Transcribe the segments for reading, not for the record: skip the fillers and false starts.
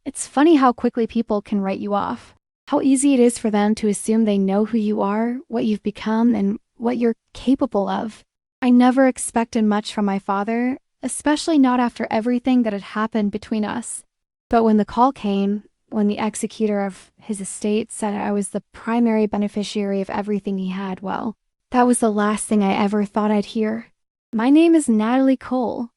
It's funny how quickly people can write you off. How easy it is for them to assume they know who you are, what you've become, and what you're capable of. I never expected much from my father, especially not after everything that had happened between us. But when the call came, when the executor of his estate said I was the primary beneficiary of everything he had, well, that was the last thing I ever thought I'd hear. My name is Natalie Cole.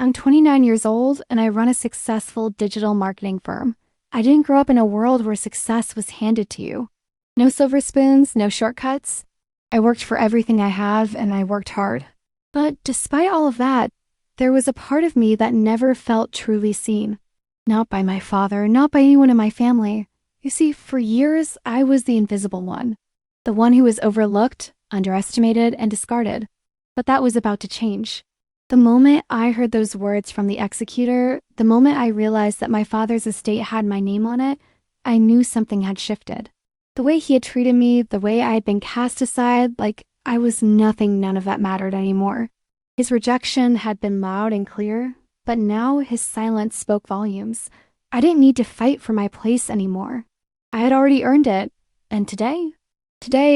I'm 29 years old and I run a successful digital marketing firm. I didn't grow up in a world where success was handed to you. No silver spoons, no shortcuts. I worked for everything I have and I worked hard. But despite all of that, there was a part of me that never felt truly seen. Not by my father, not by anyone in my family. You see, for years, I was the invisible one. The one who was overlooked, underestimated, and discarded. But that was about to change. The moment I heard those words from the executor, the moment I realized that my father's estate had my name on it, I knew something had shifted. The way he had treated me, the way I had been cast aside, like I was nothing, none of that mattered anymore. His rejection had been loud and clear, but now his silence spoke volumes. I didn't need to fight for my place anymore. I had already earned it, and today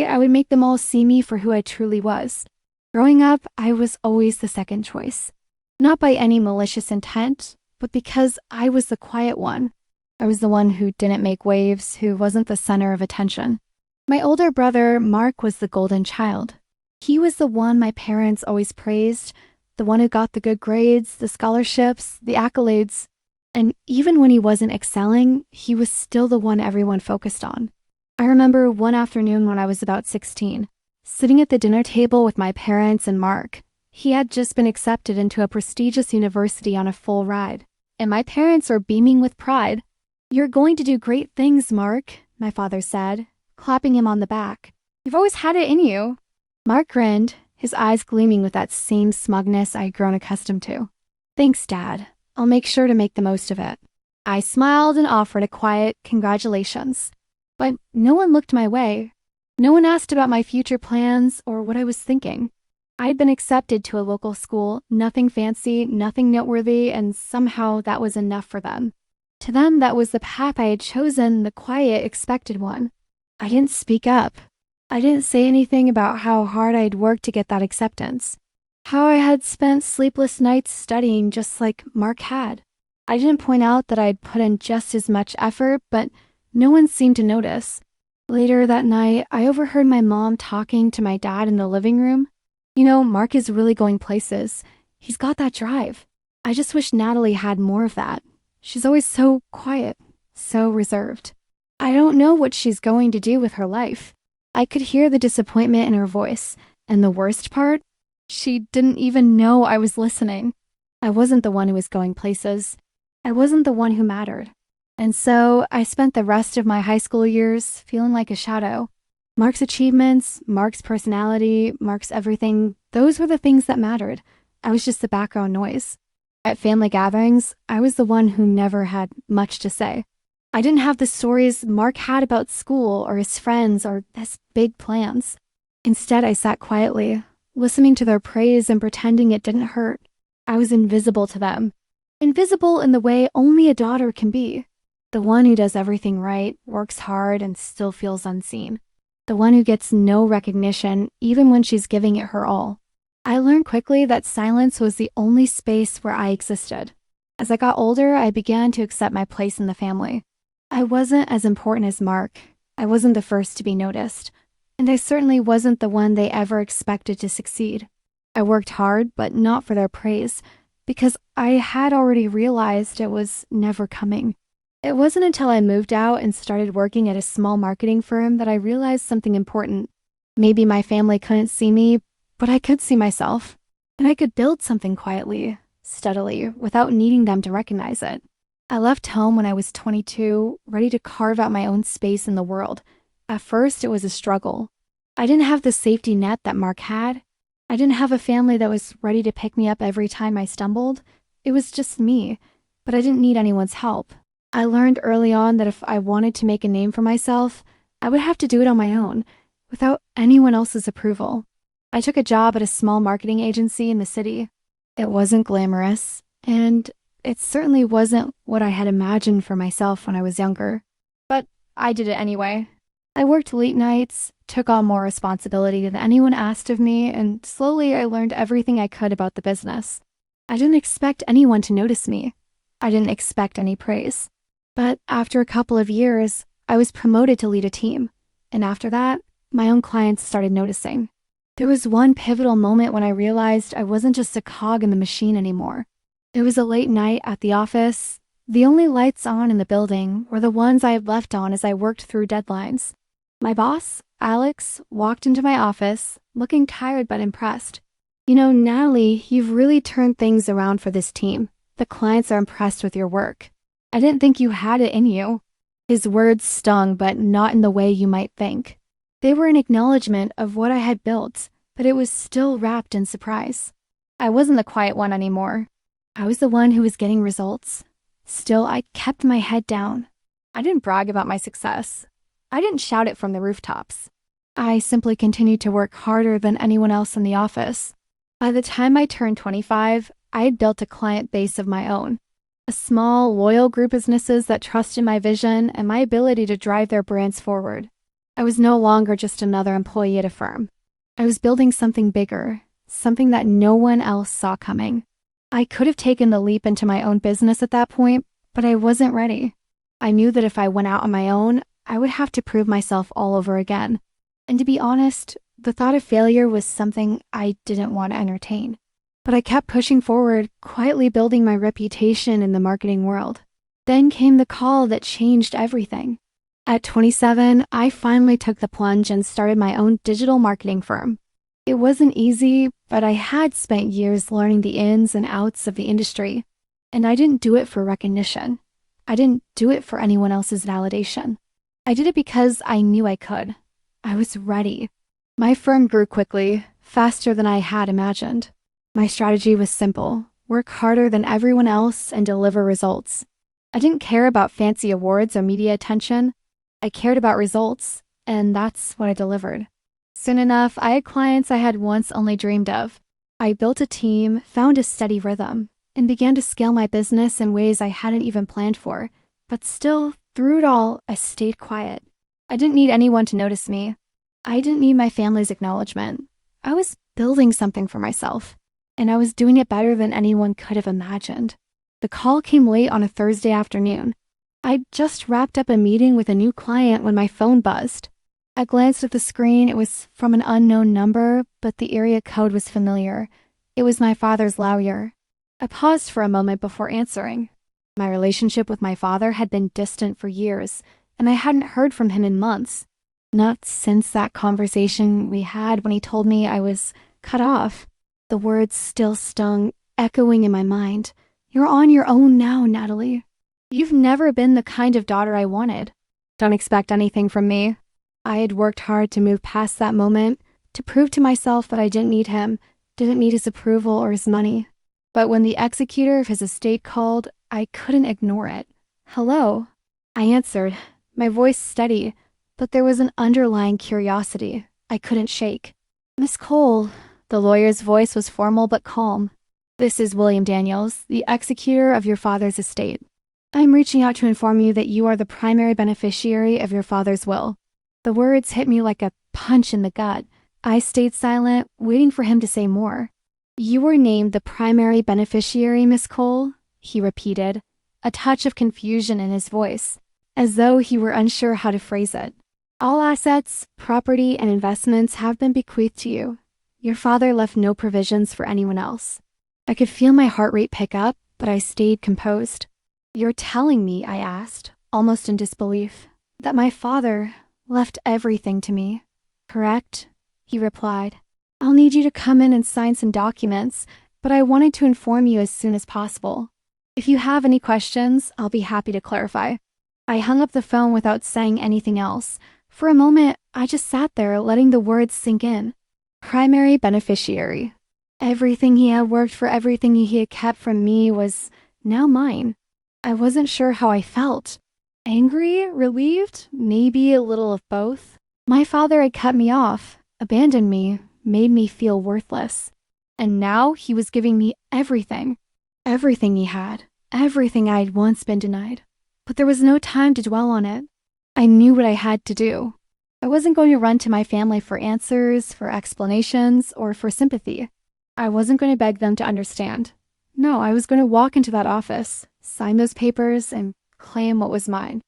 I would make them all see me for who I truly was. Growing up, I was always the second choice. Not by any malicious intent, but because I was the quiet one. I was the one who didn't make waves, who wasn't the center of attention. My older brother, Mark, was the golden child. He was the one my parents always praised, the one who got the good grades, the scholarships, the accolades. And even when he wasn't excelling, he was still the one everyone focused on. I remember one afternoon when I was about 16, sitting at the dinner table with my parents and Mark. He had just been accepted into a prestigious university on a full ride, and my parents were beaming with pride. "You're going to do great things, Mark," my father said, clapping him on the back. "You've always had it in you." Mark grinned, his eyes gleaming with that same smugness I had grown accustomed to. "Thanks, Dad. I'll make sure to make the most of it." I smiled and offered a quiet congratulations. But no one looked my way. No one asked about my future plans or what I was thinking. I'd been accepted to a local school, nothing fancy, nothing noteworthy, and somehow that was enough for them. To them, that was the path I had chosen, the quiet, expected one. I didn't speak up. I didn't say anything about how hard I'd worked to get that acceptance. How I had spent sleepless nights studying just like Mark had. I didn't point out that I'd put in just as much effort, but no one seemed to notice. Later that night, I overheard my mom talking to my dad in the living room. "You know, Mark is really going places. He's got that drive. I just wish Natalie had more of that. She's always so quiet, so reserved. I don't know what she's going to do with her life." I could hear the disappointment in her voice, and the worst part, she didn't even know I was listening. I wasn't the one who was going places. I wasn't the one who mattered. And so I spent the rest of my high school years feeling like a shadow. Mark's achievements, Mark's personality, Mark's everything, those were the things that mattered. I was just the background noise. At family gatherings, I was the one who never had much to say. I didn't have the stories Mark had about school or his friends or his big plans. Instead, I sat quietly, listening to their praise and pretending it didn't hurt. I was invisible to them. Invisible in the way only a daughter can be. The one who does everything right, works hard, and still feels unseen. The one who gets no recognition even when she's giving it her all. I learned quickly that silence was the only space where I existed. As I got older, I began to accept my place in the family. I wasn't as important as Mark. I wasn't the first to be noticed. And I certainly wasn't the one they ever expected to succeed. I worked hard, but not for their praise, because I had already realized it was never coming. It wasn't until I moved out and started working at a small marketing firm that I realized something important. Maybe my family couldn't see me, but I could see myself. And I could build something quietly, steadily, without needing them to recognize it. I left home when I was 22, ready to carve out my own space in the world. At first, it was a struggle. I didn't have the safety net that Mark had. I didn't have a family that was ready to pick me up every time I stumbled. It was just me, but I didn't need anyone's help. I learned early on that if I wanted to make a name for myself, I would have to do it on my own, without anyone else's approval. I took a job at a small marketing agency in the city. It wasn't glamorous, and It certainly wasn't what I had imagined for myself when I was younger. But I did it anyway. I worked late nights, took on more responsibility than anyone asked of me, and slowly I learned everything I could about the business. I didn't expect anyone to notice me. I didn't expect any praise. But after a couple of years, I was promoted to lead a team. And after that, my own clients started noticing. There was one pivotal moment when I realized I wasn't just a cog in the machine anymore. It was a late night at the office. The only lights on in the building were the ones I had left on as I worked through deadlines. My boss, Alex, walked into my office, looking tired but impressed. "You know, Natalie, you've really turned things around for this team. The clients are impressed with your work. I didn't think you had it in you." His words stung, but not in the way you might think. They were an acknowledgement of what I had built, but it was still wrapped in surprise. I wasn't the quiet one anymore. I was the one who was getting results. Still, I kept my head down. I didn't brag about my success. I didn't shout it from the rooftops. I simply continued to work harder than anyone else in the office. By the time I turned 25, I had built a client base of my own. A small, loyal group of businesses that trusted my vision and my ability to drive their brands forward. I was no longer just another employee at a firm. I was building something bigger, something that no one else saw coming. I could have taken the leap into my own business at that point, but I wasn't ready. I knew that if I went out on my own, I would have to prove myself all over again. And to be honest, the thought of failure was something I didn't want to entertain. But I kept pushing forward, quietly building my reputation in the marketing world. Then came the call that changed everything. At 27, I finally took the plunge and started my own digital marketing firm. It wasn't easy, but I had spent years learning the ins and outs of the industry. And I didn't do it for recognition. I didn't do it for anyone else's validation. I did it because I knew I could. I was ready. My firm grew quickly, faster than I had imagined. My strategy was simple: work harder than everyone else and deliver results. I didn't care about fancy awards or media attention. I cared about results, and that's what I delivered. Soon enough, I had clients I had once only dreamed of. I built a team, found a steady rhythm, and began to scale my business in ways I hadn't even planned for. But still, through it all, I stayed quiet. I didn't need anyone to notice me. I didn't need my family's acknowledgement. I was building something for myself, and I was doing it better than anyone could have imagined. The call came late on a Thursday afternoon. I'd just wrapped up a meeting with a new client when my phone buzzed. I glanced at the screen. It was from an unknown number, but the area code was familiar. It was my father's lawyer. I paused for a moment before answering. My relationship with my father had been distant for years, and I hadn't heard from him in months. Not since that conversation we had when he told me I was cut off. The words still stung, echoing in my mind. "You're on your own now, Natalie. You've never been the kind of daughter I wanted. Don't expect anything from me." I had worked hard to move past that moment, to prove to myself that I didn't need him, didn't need his approval or his money. But when the executor of his estate called, I couldn't ignore it. "Hello?" I answered, my voice steady, but there was an underlying curiosity I couldn't shake. "Miss Cole," the lawyer's voice was formal but calm. "This is William Daniels, the executor of your father's estate. I'm reaching out to inform you that you are the primary beneficiary of your father's will." The words hit me like a punch in the gut. I stayed silent, waiting for him to say more. "You were named the primary beneficiary, Miss Cole," he repeated, a touch of confusion in his voice, as though he were unsure how to phrase it. "All assets, property, and investments have been bequeathed to you. Your father left no provisions for anyone else." I could feel my heart rate pick up, but I stayed composed. "You're telling me," I asked, almost in disbelief, "that my father left everything to me, correct?" He replied, "I'll need you to come in and sign some documents, but I wanted to inform you as soon as possible. If you have any questions, I'll be happy to clarify." I hung up the phone without saying anything else. For a moment, I just sat there letting the words sink in. Primary beneficiary. Everything he had worked for, everything he had kept from me was now mine. I wasn't sure how I felt. Angry? Relieved? Maybe a little of both. My father had cut me off, abandoned me, made me feel worthless. And now he was giving me everything. Everything he had. everything I had once been denied. But there was no time to dwell on it. I knew what I had to do. I wasn't going to run to my family for answers, for explanations, or for sympathy. I wasn't going to beg them to understand. No, I was going to walk into that office, sign those papers, and claim what was mine.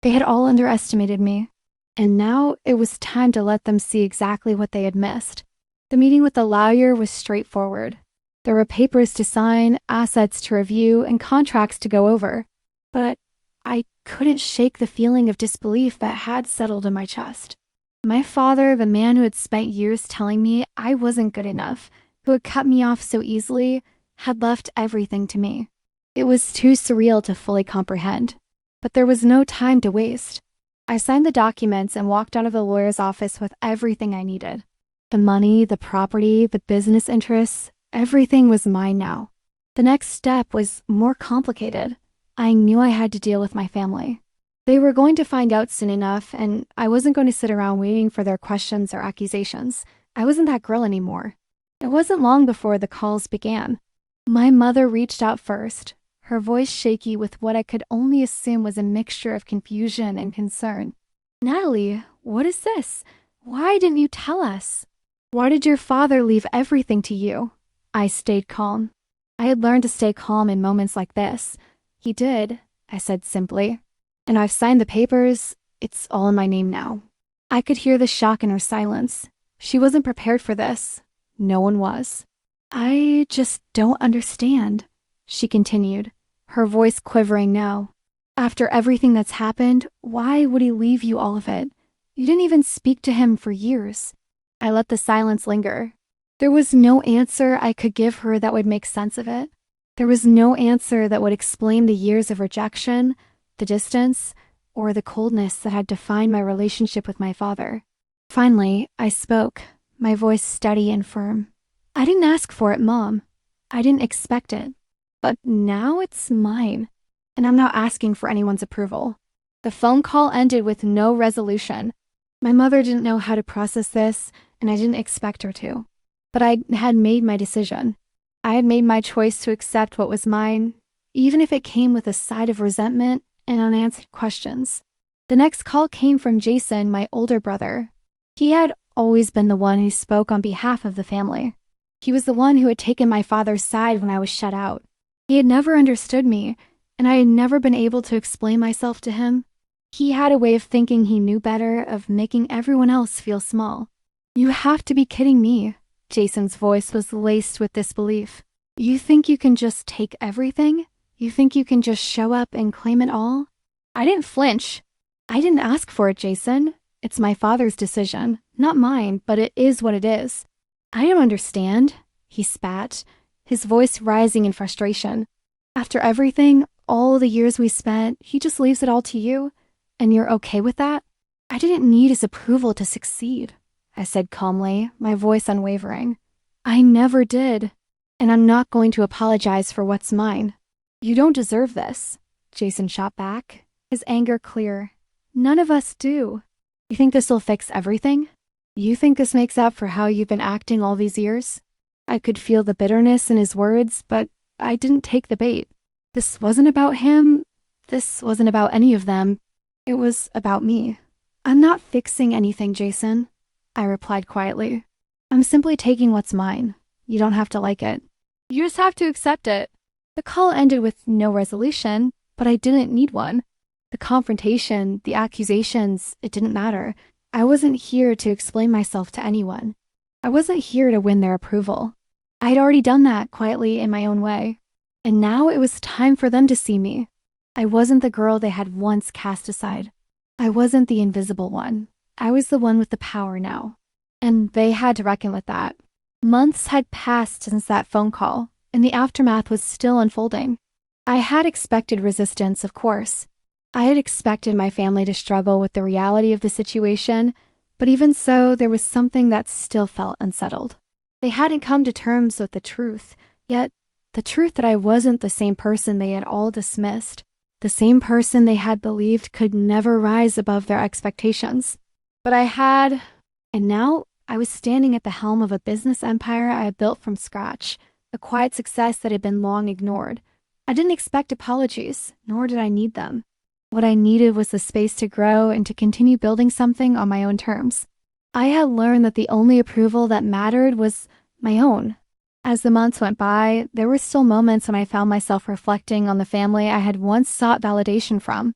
They had all underestimated me, and now it was time to let them see exactly what they had missed. The meeting with the lawyer was straightforward. There were papers to sign, assets to review, and contracts to go over. But I couldn't shake the feeling of disbelief that had settled in my chest. My father, the man who had spent years telling me I wasn't good enough, who had cut me off so easily, had left everything to me. It was too surreal to fully comprehend, but there was no time to waste. I signed the documents and walked out of the lawyer's office with everything I needed. The money, the property, the business interests, everything was mine now. The next step was more complicated. I knew I had to deal with my family. They were going to find out soon enough, and I wasn't going to sit around waiting for their questions or accusations. I wasn't that girl anymore. It wasn't long before the calls began. My mother reached out first, her voice shaky with what I could only assume was a mixture of confusion and concern. "Natalie, what is this? Why didn't you tell us? Why did your father leave everything to you?" I stayed calm. I had learned to stay calm in moments like this. "He did," I said simply. "And I've signed the papers. It's all in my name now." I could hear the shock in her silence. She wasn't prepared for this. No one was. "I just don't understand," she continued, her voice quivering now. "After everything that's happened, why would he leave you all of it? You didn't even speak to him for years." I let the silence linger. There was no answer I could give her that would make sense of it. There was no answer that would explain the years of rejection, the distance, or the coldness that had defined my relationship with my father. Finally, I spoke, my voice steady and firm. "I didn't ask for it, Mom. I didn't expect it. But now it's mine, and I'm not asking for anyone's approval." The phone call ended with no resolution. My mother didn't know how to process this, and I didn't expect her to. But I had made my decision. I had made my choice to accept what was mine, even if it came with a side of resentment and unanswered questions. The next call came from Jason, my older brother. He had always been the one who spoke on behalf of the family. He was the one who had taken my father's side when I was shut out. He had never understood me, and I had never been able to explain myself to him. He had a way of thinking he knew better, of making everyone else feel small. "You have to be kidding me." Jason's voice was laced with disbelief. "You think you can just take everything? You think you can just show up and claim it all?" I didn't flinch. "I didn't ask for it, Jason. It's my father's decision, not mine, but it is what it is." "I don't understand," he spat, his voice rising in frustration. "After everything, all the years we spent, he just leaves it all to you, and you're okay with that?" "I didn't need his approval to succeed," I said calmly, my voice unwavering. "I never did, and I'm not going to apologize for what's mine." "You don't deserve this," Jason shot back, his anger clear. "None of us do. You think this will fix everything? You think this makes up for how you've been acting all these years?" I could feel the bitterness in his words, but I didn't take the bait. This wasn't about him. This wasn't about any of them. It was about me. "I'm not fixing anything, Jason," I replied quietly. "I'm simply taking what's mine. You don't have to like it. You just have to accept it." The call ended with no resolution, but I didn't need one. The confrontation, the accusations, it didn't matter. I wasn't here to explain myself to anyone. I wasn't here to win their approval. I had already done that quietly in my own way. And now it was time for them to see me. I wasn't the girl they had once cast aside. I wasn't the invisible one. I was the one with the power now. And they had to reckon with that. Months had passed since that phone call, and the aftermath was still unfolding. I had expected resistance, of course. I had expected my family to struggle with the reality of the situation, but even so, there was something that still felt unsettled. They hadn't come to terms with the truth, yet the truth that I wasn't the same person they had all dismissed, the same person they had believed could never rise above their expectations. But I had, and now I was standing at the helm of a business empire I had built from scratch, a quiet success that had been long ignored. I didn't expect apologies, nor did I need them. What I needed was the space to grow and to continue building something on my own terms. I had learned that the only approval that mattered was my own. As the months went by, there were still moments when I found myself reflecting on the family I had once sought validation from.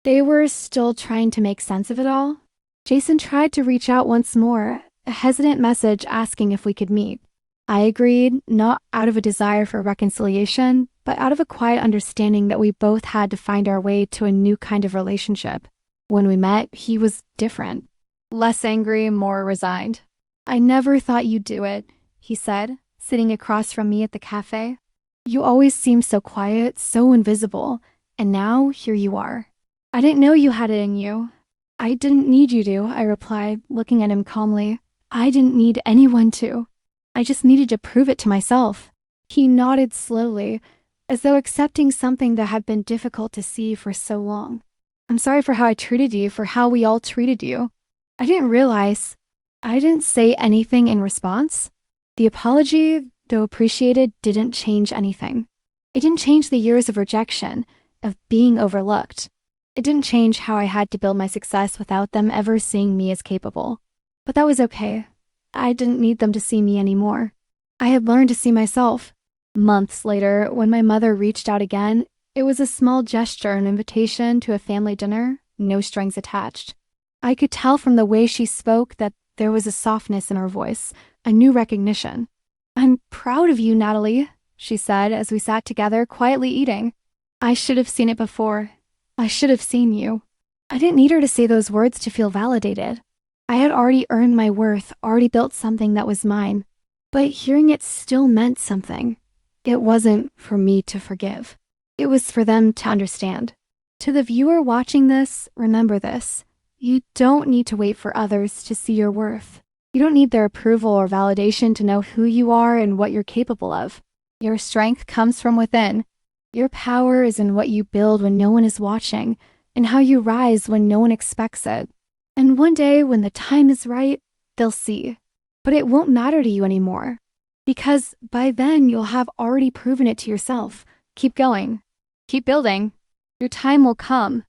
They were still trying to make sense of it all. Jason tried to reach out once more, a hesitant message asking if we could meet. I agreed, not out of a desire for reconciliation, but out of a quiet understanding that we both had to find our way to a new kind of relationship. When we met, he was different. Less angry, more resigned. "I never thought you'd do it," he said, sitting across from me at the cafe. "You always seemed so quiet, so invisible, and now here you are. I didn't know you had it in you." "I didn't need you to," I replied, looking at him calmly. "I didn't need anyone to. I just needed to prove it to myself." He nodded slowly, as though accepting something that had been difficult to see for so long. "I'm sorry for how I treated you, for how we all treated you. I didn't realize." I didn't say anything in response. The apology, though appreciated, didn't change anything. It didn't change the years of rejection, of being overlooked. It didn't change how I had to build my success without them ever seeing me as capable. But that was okay. I didn't need them to see me anymore. I had learned to see myself. Months later, when my mother reached out again, it was a small gesture, an invitation to a family dinner, no strings attached. I could tell from the way she spoke that there was a softness in her voice, a new recognition. "I'm proud of you, Natalie," she said as we sat together quietly eating. "I should have seen it before. I should have seen you." I didn't need her to say those words to feel validated. I had already earned my worth, already built something that was mine. But hearing it still meant something. It wasn't for me to forgive. It was for them to understand. To the viewer watching this, remember this. You don't need to wait for others to see your worth. You don't need their approval or validation to know who you are and what you're capable of. Your strength comes from within. Your power is in what you build when no one is watching, and how you rise when no one expects it. And one day, when the time is right, they'll see. But it won't matter to you anymore, because by then you'll have already proven it to yourself. Keep going. Keep building. Your time will come.